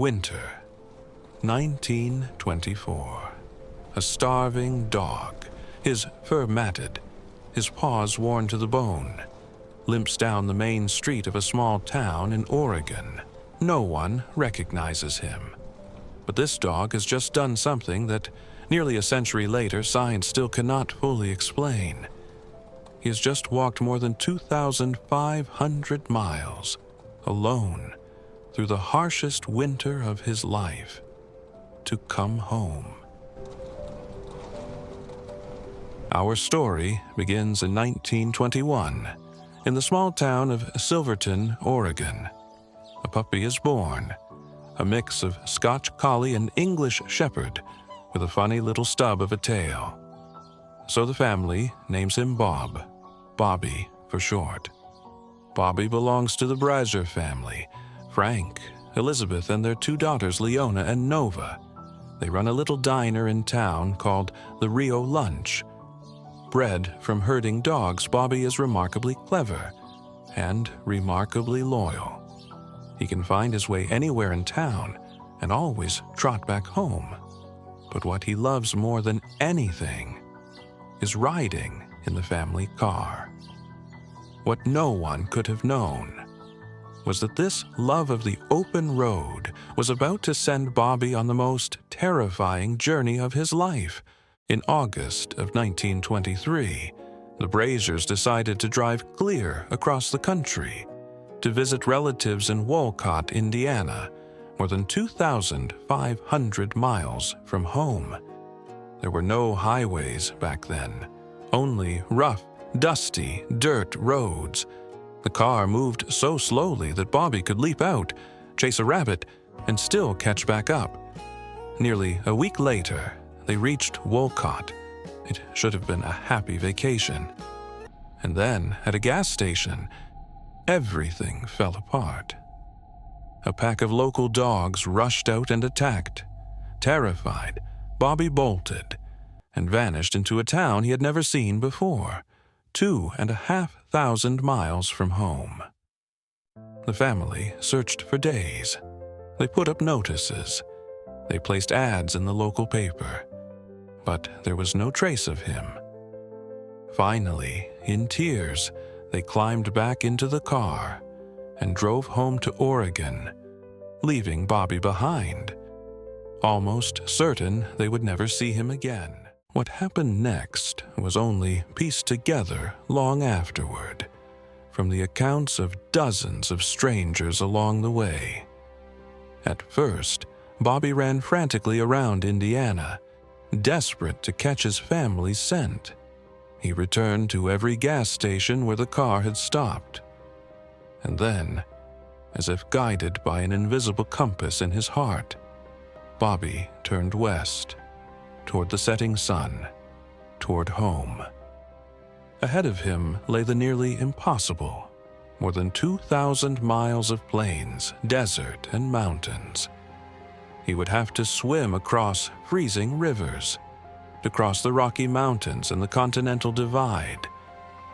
Winter, 1924. A starving dog, his fur matted, his paws worn to the bone, limps down the main street of a small town in Oregon. No one recognizes him. But this dog has just done something that, nearly a century later, science still cannot fully explain. He has just walked more than 2,500 miles, alone, through the harshest winter of his life, to come home. Our story begins in 1921, in the small town of Silverton, Oregon. A puppy is born, a mix of Scotch collie and English shepherd, with a funny little stub of a tail. So the family names him Bob, Bobbie for short. Bobbie belongs to the Brazier family, Frank, Elizabeth, and their 2 daughters, Leona and Nova. They run a little diner in town called the Rio Lunch. Bred from herding dogs, Bobbie is remarkably clever and remarkably loyal. He can find his way anywhere in town and always trot back home. But what he loves more than anything is riding in the family car. What no one could have known was that this love of the open road was about to send Bobbie on the most terrifying journey of his life. In August of 1923, the Braziers decided to drive clear across the country to visit relatives in Wolcott, Indiana, more than 2,500 miles from home. There were no highways back then, only rough, dusty dirt roads. The car moved so slowly that Bobbie could leap out, chase a rabbit, and still catch back up. Nearly a week later, they reached Wolcott. It should have been a happy vacation. And then, at a gas station, everything fell apart. A pack of local dogs rushed out and attacked. Terrified, Bobbie bolted and vanished into a town he had never seen before, 2,500 miles from home. The family searched for days. They put up notices. They placed ads in the local paper. But there was no trace of him. Finally, in tears, they climbed back into the car and drove home to Oregon, leaving Bobbie behind, almost certain they would never see him again. What happened next was only pieced together long afterward, from the accounts of dozens of strangers along the way. At first, Bobbie ran frantically around Indiana, desperate to catch his family's scent. He returned to every gas station where the car had stopped. And then, as if guided by an invisible compass in his heart, Bobbie turned west, toward the setting sun, toward home. Ahead of him lay the nearly impossible, more than 2,000 miles of plains, desert, and mountains. He would have to swim across freezing rivers, to cross the Rocky Mountains and the Continental Divide,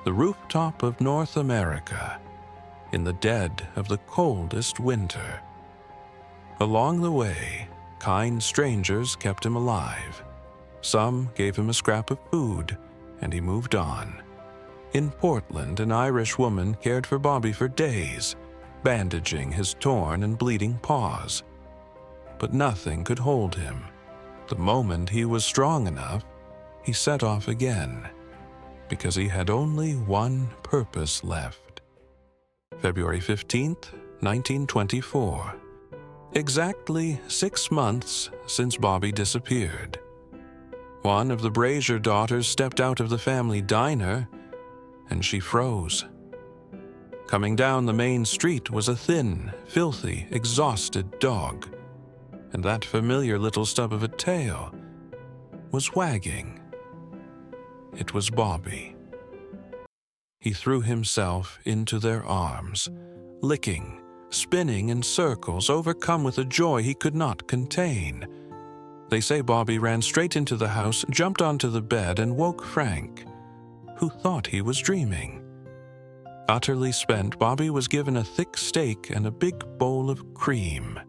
the rooftop of North America, in the dead of the coldest winter. Along the way, kind strangers kept him alive. Some gave him a scrap of food, and he moved on. In Portland, an Irish woman cared for Bobbie for days, bandaging his torn and bleeding paws. But nothing could hold him. The moment he was strong enough, he set off again, because he had only one purpose left. February 15th, 1924. Exactly 6 months since Bobbie disappeared. One of the Brazier daughters stepped out of the family diner, and she froze. Coming down the main street was a thin, filthy, exhausted dog, and that familiar little stub of a tail was wagging. It was Bobbie. He threw himself into their arms, licking, spinning in circles, overcome with a joy he could not contain. They say Bobbie ran straight into the house, jumped onto the bed, and woke Frank, who thought he was dreaming. Utterly spent, Bobbie was given a thick steak and a big bowl of cream.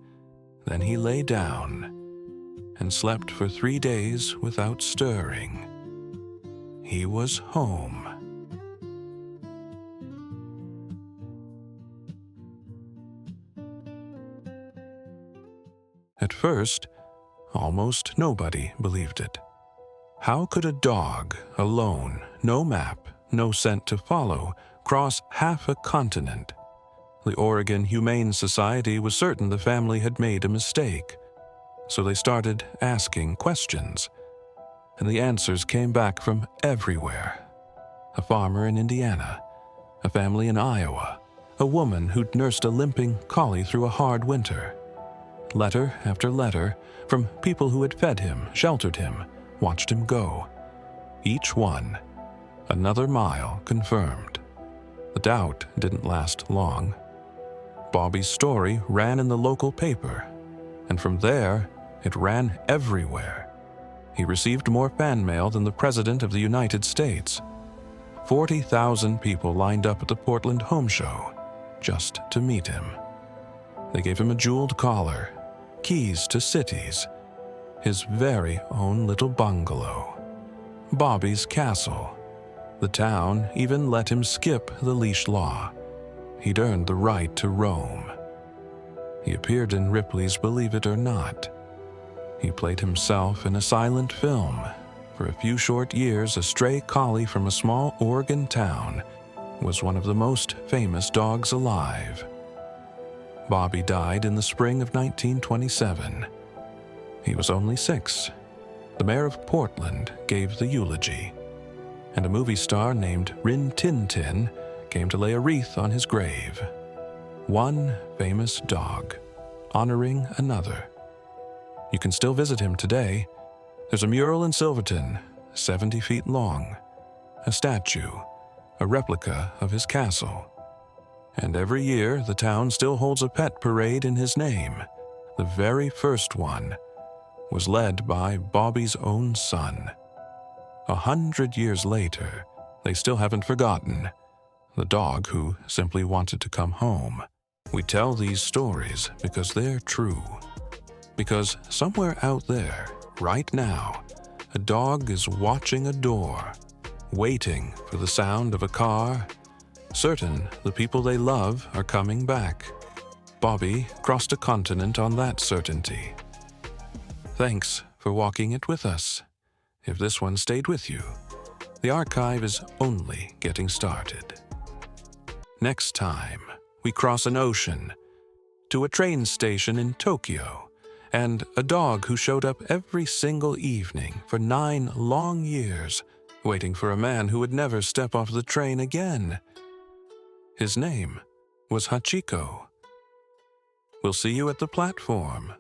Then he lay down and slept for 3 days without stirring. He was home. At first, almost nobody believed it. How could a dog, alone, no map, no scent to follow, cross half a continent? The Oregon Humane Society was certain the family had made a mistake, so they started asking questions, and the answers came back from everywhere. A farmer in Indiana, a family in Iowa, a woman who'd nursed a limping collie through a hard winter. Letter after letter from people who had fed him, sheltered him, watched him go. Each one, another mile confirmed. The doubt didn't last long. Bobbie's story ran in the local paper, and from there, it ran everywhere. He received more fan mail than the President of the United States. 40,000 people lined up at the Portland Home Show just to meet him. They gave him a jeweled collar, keys to cities, his very own little bungalow, Bobbie's castle. The town even let him skip the leash law. He'd earned the right to roam. He appeared in Ripley's Believe It or Not. He played himself in a silent film. For a few short years, a stray collie from a small Oregon town was one of the most famous dogs alive. Bobbie died in the spring of 1927. He was only 6. The mayor of Portland gave the eulogy, and a movie star named Rin Tin Tin came to lay a wreath on his grave. One famous dog, honoring another. You can still visit him today. There's a mural in Silverton, 70 feet long, a statue, a replica of his castle. And every year, the town still holds a pet parade in his name. The very first one was led by Bobbie's own son. 100 years later, they still haven't forgotten the dog who simply wanted to come home. We tell these stories because they're true. Because somewhere out there, right now, a dog is watching a door, waiting for the sound of a car, certain the people they love are coming back. Bobbie crossed a continent on that certainty. Thanks for walking it with us. If this one stayed with you, the archive is only getting started. Next time, we cross an ocean to a train station in Tokyo and a dog who showed up every single evening for 9 long years, waiting for a man who would never step off the train again. His name was Hachiko. We'll see you at the platform.